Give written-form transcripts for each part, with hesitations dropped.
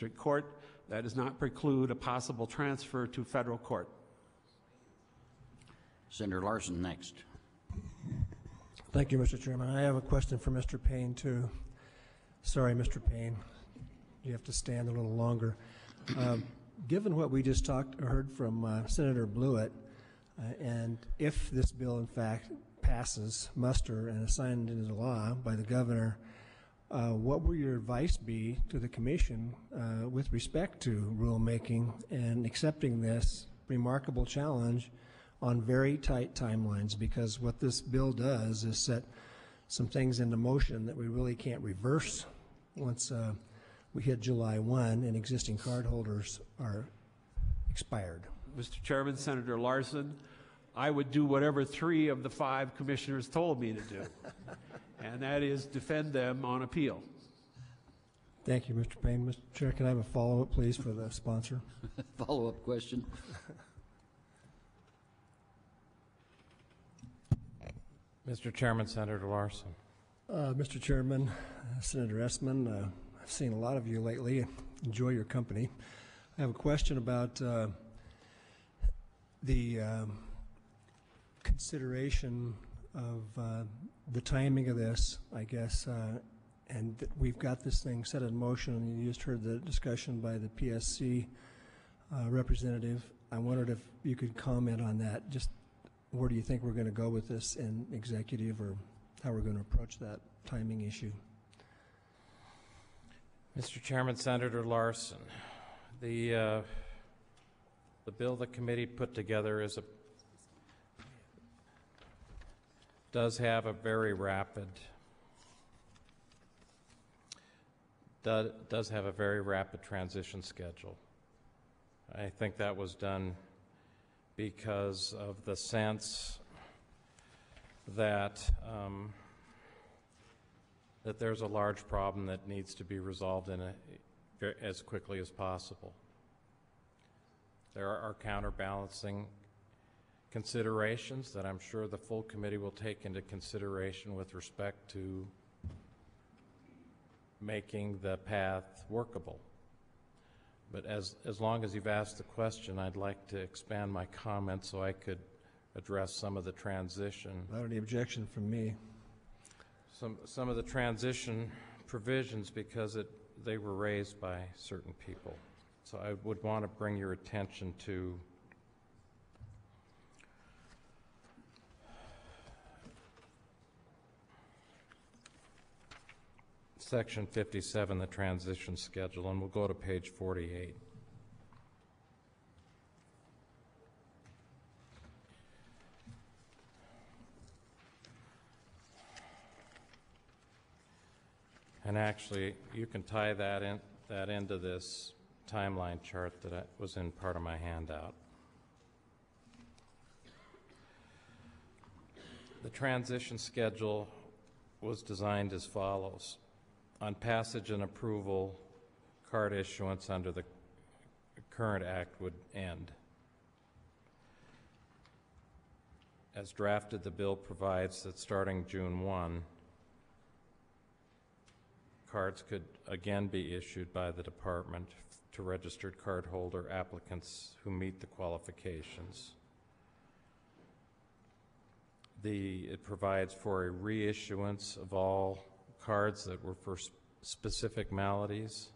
district court. That does not preclude a possible transfer to federal court. Senator Larsen next. Thank you, Mr. Chairman. I have a question for Mr. Paine, too. Sorry, Mr. Paine. You have to stand a little longer. Given what we just heard from Senator Blewett, and if this bill, in fact, passes muster and is signed into law by the governor, what will your advice be to the commission with respect to rulemaking and accepting this remarkable challenge on very tight timelines? Because what this bill does is set some things into motion that we really can't reverse once we hit July 1 and existing cardholders are expired. Mr. Chairman, Senator Larsen, I would do whatever 3 of the 5 commissioners told me to do, and that is defend them on appeal. Thank you, Mr. Paine. Mr. Chair, can I have a follow-up, please, for the sponsor? Follow-up question. Mr. Chairman, Senator Larsen. Mr. Chairman, Senator Essman, I've seen a lot of you lately. Enjoy your company. I have a question about the consideration of the timing of this, I guess, and we've got this thing set in motion, and you just heard the discussion by the PSC representative. I wondered if you could comment on that. Just where do you think we're going to go with this in executive, or how we're going to approach that timing issue? Mr. Chairman, Senator Larsen, the bill the committee put together does have a very rapid transition schedule. I think that was done because of the sense that that there's a large problem that needs to be resolved as quickly as possible. There are counterbalancing considerations that I'm sure the full committee will take into consideration with respect to making the path workable. But as long as you've asked the question, I'd like to expand my comments so I could address some of the transition. Without any objection from me. Some of the transition provisions, because they were raised by certain people. So I would want to bring your attention to Section 57, the transition schedule, and we'll go to page 48. And actually, you can tie that into this timeline chart that was in part of my handout. The transition schedule was designed as follows. On passage and approval, card issuance under the current act would end. As drafted, the bill provides that starting June 1, cards could again be issued by the department to registered cardholder applicants who meet the qualifications. It provides for a reissuance of all cards that were for specific maladies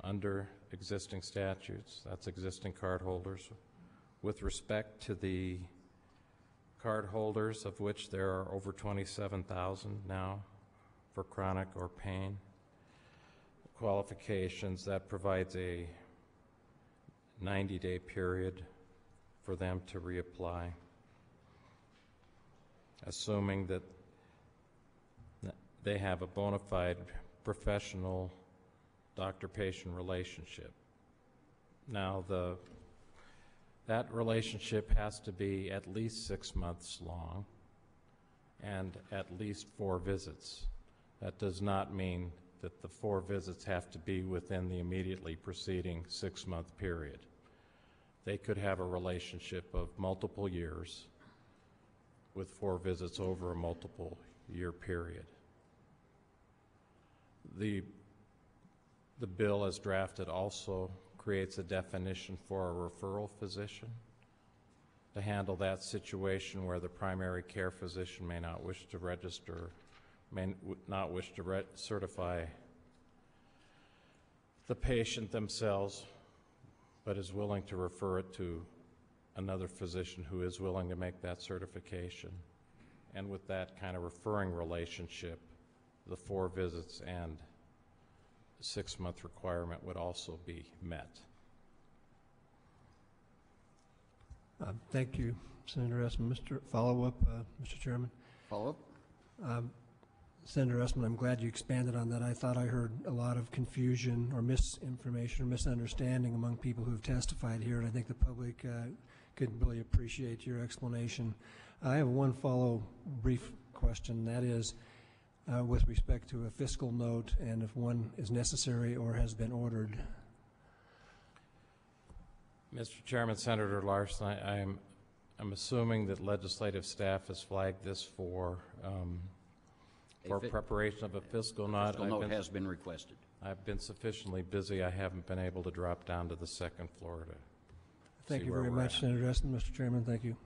under existing statutes. That's existing cardholders. With respect to the cardholders, of which there are over 27,000 now for chronic or pain qualifications, that provides a 90-day period for them to reapply, assuming that they have a bona fide professional doctor-patient relationship. Now, that relationship has to be at least 6 months long and at least 4 visits. That does not mean that the 4 visits have to be within the immediately preceding 6-month period. They could have a relationship of multiple years with 4 visits over a multiple year period. The the bill as drafted also creates a definition for a referral physician to handle that situation where the primary care physician may not wish to register, not wish to certify the patient themselves, but is willing to refer it to another physician who is willing to make that certification. And with that kind of referring relationship, the 4 visits and 6-month requirement would also be met. Thank you, Senator Essman. Follow-up, Mr. Chairman. Follow-up? Senator Essman, I'm glad you expanded on that. I thought I heard a lot of confusion or misinformation or misunderstanding among people who have testified here, and I think the public could really appreciate your explanation. I have one brief question. That is, with respect to a fiscal note and if one is necessary or has been ordered. Mr. Chairman, Senator Larsen, I'm assuming that legislative staff has flagged this for preparation of a fiscal note. Fiscal note has been requested. I've been sufficiently busy. I haven't been able to drop down to the second floor to Thank see you where very we're much, at. Senator Essman. Mr. Chairman, thank you.